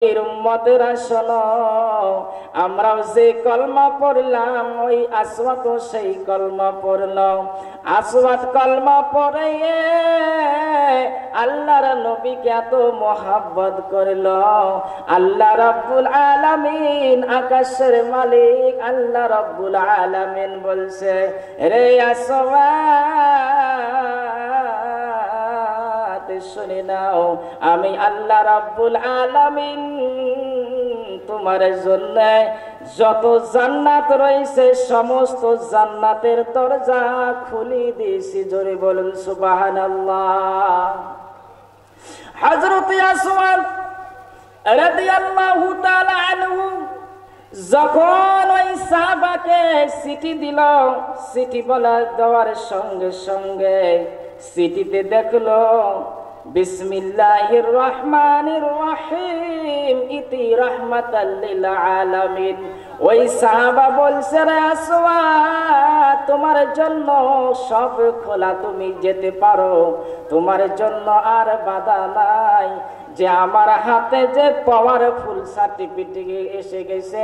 উম্মতেরা শোনো, আমরাও যে কলমা পড়লাম ওই আসওয়াত সেই কলমা পড়লো। আসওয়াত কলমা পড়ে আল্লাহর নবীকে এত মোহাব্বত করলো। আল্লাহ রাব্বুল আলামিন, আকাশের মালিক আল্লাহ রাব্বুল আলামিন বলছে, রে আসওয়াত শুনে নাও, আমি আল্লাহ রাব্বুল আলামিন তোমার জন্য যত জান্নাত রয়েছে সমস্ত জান্নাতের দরজা খুলে দিয়েছি। জোরে বলুন সুবহানাল্লাহ। হযরত আসওয়াদ রাদিয়াল্লাহু তাআলা আনহু যখন ওই সাহাবাকে চিঠি দিল, চিঠি দেওয়ার সঙ্গে সঙ্গে চিঠিতে দেখলো বিসমিল্লাহির রহমানির রহিম ইতি রাহমাতাল লিল আলামিন। ওই সাহাবা বলছে, রে আসওয়াদ, তোমার জন্য সব খোলা, তুমি যেতে পারো, তোমার জন্য আর বাধা নাই। যে আমার হাতে যে পাওয়ারফুল সার্টিফিকেট এসে গেছে,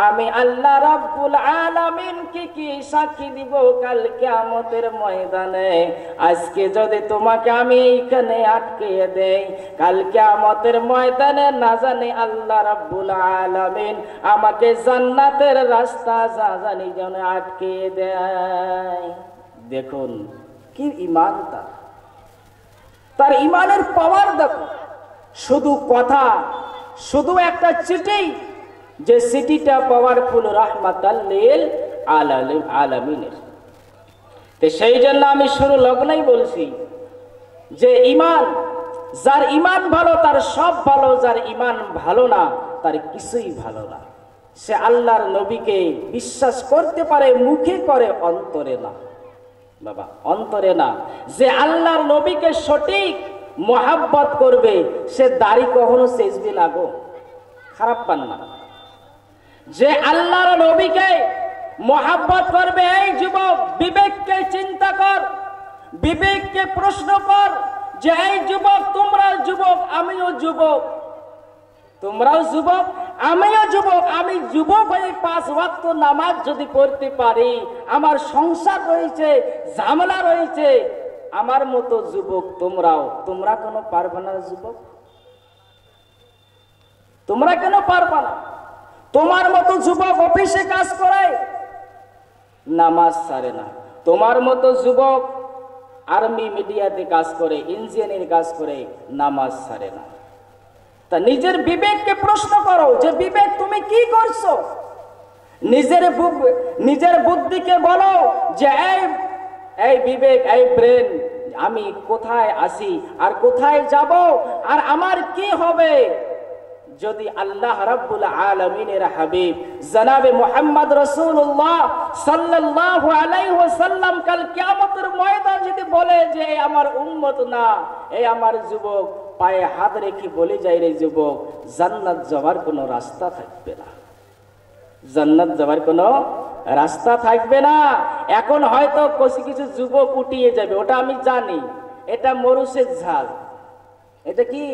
আমি আল্লাহ রাব্বুল আলামিন কি সাক্ষী দিব কাল কিয়ামতের ময়দানে। আজকে যদি তোমাকে আমি এইখানে আটকে দেই, কাল কিয়ামতের ময়দানে না জানি আল্লাহ রাব্বুল আলামিন আমাকে জান্নাতের রাস্তা জানি যেন আটকে দেয়। দেখুন কি ঈমান, তার ঈমানের পাওয়ার দেখো। শুধু কথা, শুধু একটা চিঠি, যে চিঠিটা পাওয়ারফুল রাহমাতাল লিল আলামিনের। তো সেই জন্য আমি শুরু লগ্নেই বলছি যে ঈমান, যার ঈমান ভালো তার সব ভালো, যার ঈমান ভালো না তার কিছুই ভালো না। সে আল্লাহর নবীকে বিশ্বাস করতে পারে, মুখে করে, অন্তরে না বাবা, অন্তরে না। যে আল্লাহর নবীকে সঠিক মোহাব্বত করবে সে দাড়ি কখনো সেজবে না গো, খারাপ পান না। যে আল্লাহর নবীকে মোহাব্বত করবে, এই যুবক বিবেককে চিন্তা কর, বিবেককে প্রশ্ন কর যে এই যুবক, তোমরা যুবক, আমিও যুবক, তোমরাও যুবক, আমিও যুবক। আমি যুবক হয়ে 5 ওয়াক্ত নামাজ যদি পড়তে পারি, আমার সংসার রয়েছে, ঝামেলা রয়েছে, আমার মতো যুবক তোমরাও, তোমরা কেন পারবে না যুবক? তোমরা কেন পারবে না? তোমার মতো যুবক অফিসে কাজ করে, নামাজ ছাড়ে না। তোমার মতো যুবক আর্মি মিডিয়াতে কাজ করে, ইঞ্জিনিয়ারিং কাজ করে, নামাজ ছাড়ে না। তা নিজের বিবেককে প্রশ্ন করো যে বিবেক তুমি কি করছো? নিজের বুদ্ধিকে বলো যে এই বিবেক, এই ব্রেন, আমি কোথায় আসি আর কোথায় যাব আর আমার কি হবে যদি আল্লাহ রাব্বুল আলামিনের হাবিব জনাবে মুহাম্মদ রাসূলুল্লাহ সাল্লাল্লাহু আলাইহি ওয়াসাল্লাম কাল কিয়ামতের ময়দান যদি বলে যে আমার উম্মত না, এই আমার যুবক, পায়ে হাত রেখে বলে যায়, রে যুবক, জান্নাত যাওয়ার কোনো রাস্তা থাকবে না, জান্নাত যাওয়ার কোনো রাস্তা থাকবে না। এখন হয়তো কিছু যুবক উঠিয়ে যাবে, ওটা আমি জানি, এটা মরুচের ঝাল। এটা কি?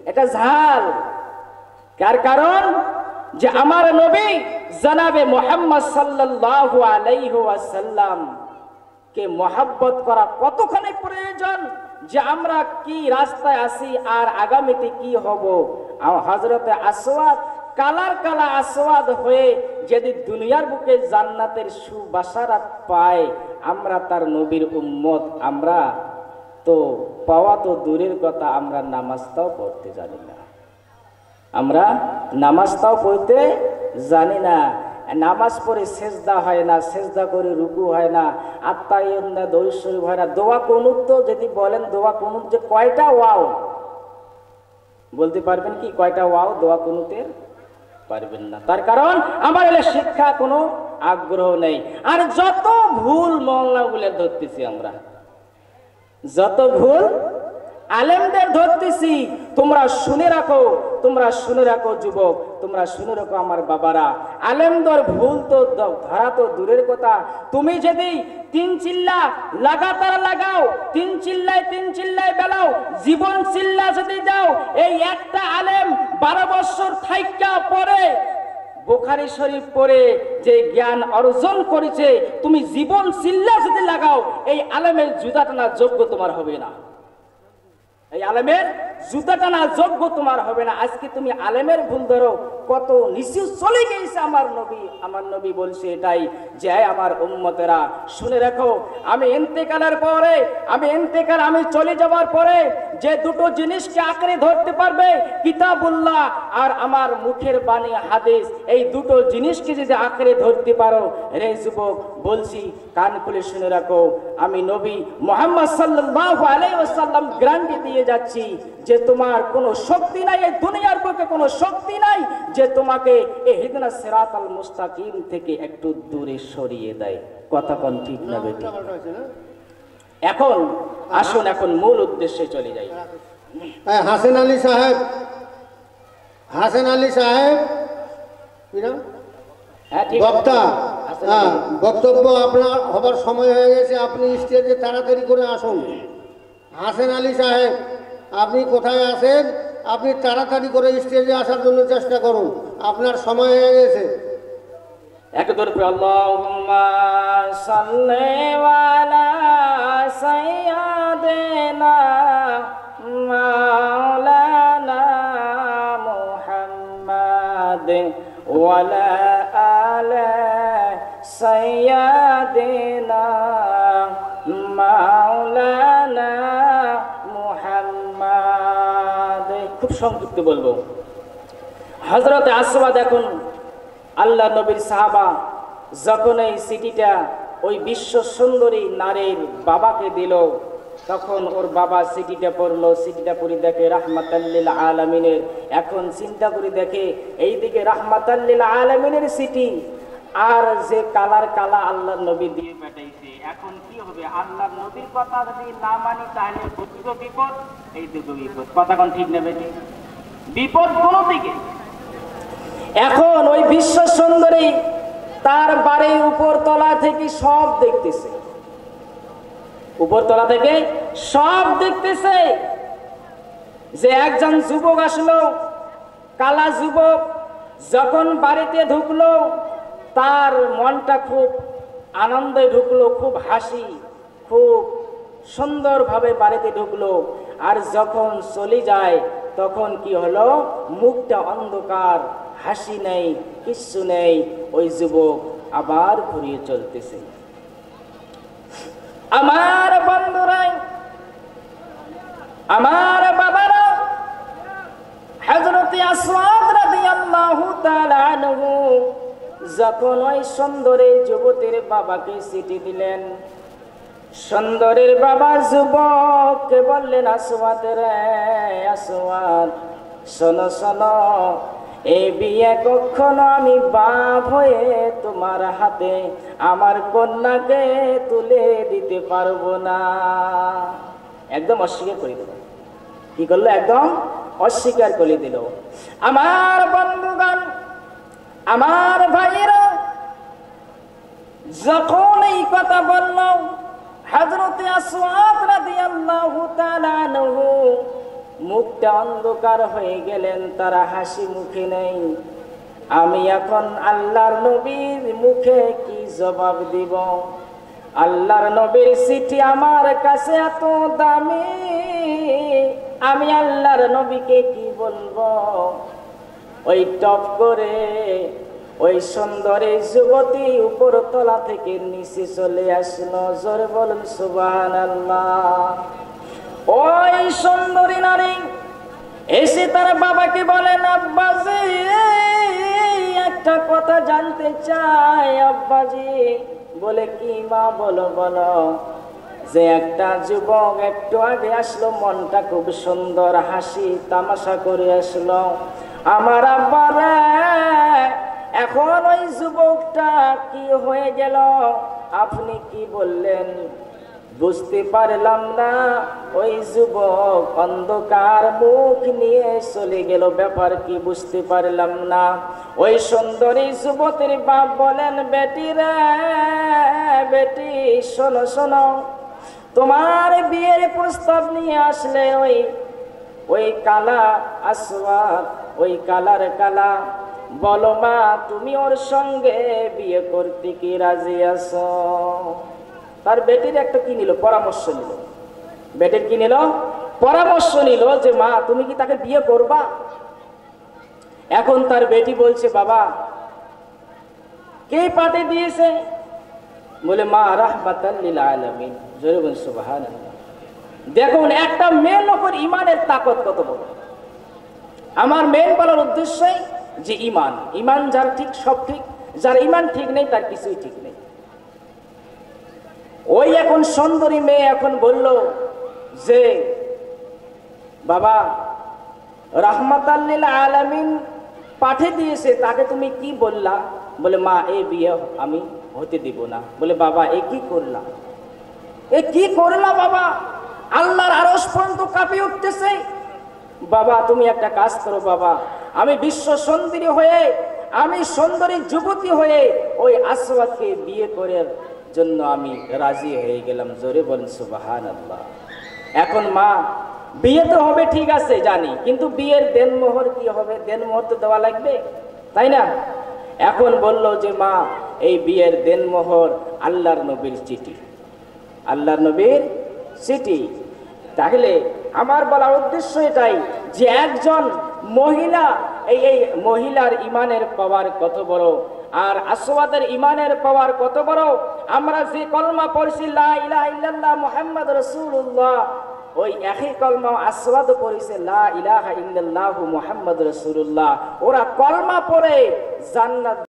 এটা ঝাল। কার কারণ? যে আমার নবী জনাবে মুহাম্মদ সাল্লাল্লাহু আলাইহি ওয়াসাল্লাম কে মহব্বত করা কতখানি প্রয়োজন, যে আমরা কি রাস্তায় আসি আর আগামীতে কি হব। হযরতে আসওয়াদ কালা আসওয়াদ হয়ে যদি দুনিয়ার বুকে জান্নাতের সুবাসারাত পায়, আমরা তার নবীর উম্মত, আমরা তো পাওয়া তো দূরের কথা, আমরা নামাজটাও পড়তে জানি না, আমরা নামাজটাও পড়তে জানি না। নামাজ পড়ে সেজদা হয় না, সেজদা করে রুকু হয় না, আত্তাহিয়াত না, দরুদ শরীফ হয় না। দোয়া কুনুত তো যদি বলেন, দোয়া কুনুত যে কয়টা ওয়াও বলতে পারবেন কি? কয়টা ওয়াও দোয়া কুনুতের? পারবেন না। তার কারণ আমার শিক্ষা কোনো আগ্রহ নেই। আর যত ভুল মওলানা বলে ধরতেছি আমরা, যত ভুল আলেমদের ধরতেছি, তোমরা শুনে রাখো, তোমরা শুনে রাখো যুবক, তোমরা শুনে রাখো আমার বাবারা, আলেমদের ভুল তো ধরা তো দূরের কথা, তুমি যদি 3 চিল্লা লাগাতার লাগাও, 3 চিল্লায় বেলাও, জীবন চিল্লা যদি দাও, এই একটা আলেম 12 বছর থাইকা পরে বুখারী শরীফ পড়ে যে জ্ঞান অর্জন করেছে, তুমি জীবন চিল্লা যদি লাগাও, এই আলেমের জুতা টানা যোগ্য তোমার হবে না, এই আলেমের জুতা টানা যোগ্য তোমার হবে না। আজকে তুমি আলেমের ভুল ধরো, কত নিচু চলে গেছে আমার নবী বলছে এটাই যে আমার উম্মতেরা শুনে রাখো, আমি চলে যাওয়ার পরে যে দুটো জিনিসকে আঁকড়ে ধরতে পারবে, কিতাবুল্লাহ আর আমার মুখের বাণী হাদিস, এই দুটো জিনিসকে যদি আঁকড়ে ধরতে পারো, রে যুবক বলছি কান খুলে শুনে রাখো, আমি নবী মুহাম্মদ সাল্লাল্লাহু আলাইহি ওয়াসাল্লাম গ্যারান্টি দিয়ে যাচ্ছি যে তোমার কোনো শক্তি নাই, এই দুনিয়ার পক্ষে কোনো শক্তি নাই যে তোমাকে এই ইহদিনাস সিরাতাল মুস্তাকিম থেকে একটু দূরে সরিয়ে দেয়। কথা কোন ঠিক না বেটি? এখন আসুন, এখন মূল উদ্দেশ্যে চলে যাই। হাসেন আলী সাহেব বক্তা, বক্তব্য আপনার হবার সময় হয়ে গেছে, আপনি স্টেজে তাড়াতাড়ি করে আসুন। হাসেন আলী সাহেব, আপনি কোথায় আছেন? আপনি তাড়াতাড়ি করে স্টেজে আসার জন্য চেষ্টা করুন, আপনার সময় হয়ে গেছে। একদর পর আল্লাহুম্মা সাল্লি আলা সাইয়্যিদিনা মাওলানা মুহাম্মাদ ওয়া আলা আলি সাইয়্যিদিনা মাওলানা মুহাম্মাদ। খুব সংক্ষিপ্ত বলবো। হযরত আসওয়াদ এখন আল্লাহ নবীর সাহাবা যখন এই সিটিটা ওই বিশ্ব সুন্দরী নারীর বাবাকে দিল, তখন ওর বাবা সিটিটা পড়লো, সিটিটা পড়ে দেখে রাহমাতাল লিল আলামিনের। এখন চিন্তা করে দেখে এইদিকে রাহমাতাল লিল আলামিনের সিটি, আর যে কালা আল্লাহ নবী দিয়ে পাঠাইছে, এখন কি হবে? আল্লাহ নবীর কথা যদি না মানি তাহলে দুটো বিপদ, এই দুটো বিপদ। কথা কোন ঠিক নেবে? বিপদ কোন দিকে? এখন ওই বিশ্ব সুন্দরী তার বাড়ির উপরতলা থেকে সব দেখতেছে, উপরতলা থেকে সব দেখতেছে যে একজন যুবক আসলো, কালা যুবক যখন বাড়িতে ঢুকলো, তার মনটা খুব আনন্দে ঢুকলো, খুব হাসি, খুব সুন্দরভাবে বাড়িতে ঢুকলো। আর যখন চলে যায় তখন কি হলো? মুখটা অন্ধকার, হাসি নেই, কিচ্ছু নেই। ওই যুবক আবার ঘুরিয়ে চলতেছে। আমার বন্ধুরাই, আমার বাবারা, হযরত আসওয়াদ রাদিয়াল্লাহু তাআলা আনহু যখন ওই সুন্দরী যুবতীর বাবাকে চিঠি দিলেন, সুন্দরীর বাবা যুবককে বললেন, আসওয়াদ রে আসওয়াদ, শোনো শোনো, এই বিয়ে কখনো আমি বাপ হয়ে তোমার হাতে আমার কন্যাকে তুলে দিতে পারবো না। একদম অস্বীকার করে দিল। কি করলো? একদম অস্বীকার করে দিল। আমার বন্ধুগণ, আমার ভাইয়েরা, যখন এই কথা বলল, হযরত আসওয়াদ রাদিয়াল্লাহু তাআলা আনহু মুখটা অন্ধকার হয়ে গেলেন, তারা হাসি মুখে নেই। আমি এখন আল্লাহর নবীর মুখে কি জবাব দিব? আল্লাহর নবীর চিঠি আমার কাছে এত দামি, আমি আল্লাহর নবীকে কি বলবো? ওই টপ করে ওই সুন্দরী যুবতী উপরতলা থেকে নিচে চলে আসলো। জোরে বলুন সুবহানাল্লাহ। ওই সুন্দরী নারী এসে তার বাবাকে বলেন, আব্বাজি একটা কথা জানতে চাই। আব্বাজি বলে, কি মা? বলো বলো। যে একটা যুবক একটু আগে আসলো, মনটা খুব সুন্দর, হাসি তামাশা করে আসলো। আমার আব্বারে, এখন ওই যুবকটা কি হয়ে গেল? আপনি কি বললেন? বুঝতে পারলাম না। ওই যুবক অন্ধকার মুখ নিয়ে চলে গেল, ব্যাপার কি বুঝতে পারলাম না। ওই সুন্দরী যুবতীর বাপ বলেন, বেটি রে বেটি, শোনো শোনো, তোমার বিয়ের প্রস্তাব নিয়ে আসলে ওই কালা আসওয়াদ, ওই কালার কালা, বলো মা তুমি ওর সঙ্গে বিয়ে করতে কি রাজি আছো? তার বেটির একটা কি নিল, পরামর্শ নিল। বেটির কি নিল? পরামর্শ নিল যে মা তুমি কি তাকে বিয়ে করবা? এখন তার বেটি বলছে, বাবা কে পাঠিয়ে দিয়েছে? বলে মা রাহমাতাল লিল আলামিন। জোরে বলুন সুবহানাল্লাহ। দেখুন একটা মেয়ের লোকের ইমানের তাকত কত বড়। আমার মেন বলার উদ্দেশ্যই যে ইমান, ইমান যার ঠিক সব ঠিক, যার ইমান ঠিক নেই তার কিছুই ঠিক নেই। ওই এখন সুন্দরী মেয়ে এখন বলল যে বাবা রাহমাতাল লিল আলামিন পাঠিয়ে দিয়েছে, তাকে তুমি কি বললা? বলে মা এই বিয়ে আমি হতে দিব না। বলে বাবা এ কি করলা, এ কি করলা বাবা? আল্লাহর আরশ পর্যন্ত কাঁপিয়ে উঠতেছে। বাবা তুমি একটা কাজ করো বাবা, আমি বিশ্ব সুন্দরী হয়ে, আমি সুন্দরী যুবতী হয়ে ওই আসওয়াদকে বিয়ে করার জন্য আমি রাজি হয়ে গেলাম। জোরে বলেন সুবহানাল্লাহ। এখন মা বিয়ে তো হবে ঠিক আছে জানি, কিন্তু বিয়ের দেনমোহর কি হবে? দেনমোহর তো দেওয়া লাগবে, তাই না? এখন বলল যে মা এই বিয়ের দেনমোহর আল্লাহর নবীর চিঠি, আল্লাহর নবীর চিঠি। তাহলে আমার বলার উদ্দেশ্য এটাই যে একজন মহিলা, এই মহিলার ইমানের পাওয়ার কত বড়, আর আসওয়াদের ইমানের পাওয়ার কত বড়। আমরা যে কলমা পড়ছি লা ইলাহা ইল্লাল্লাহ মুহাম্মাদুর রাসূলুল্লাহ, ওই একই কলমা আসওয়াদ পড়েছে লা ইলাহা ইল্লাল্লাহু মুহাম্মাদুর রাসূলুল্লাহ। ওরা কলমা পড়ে জান্নাত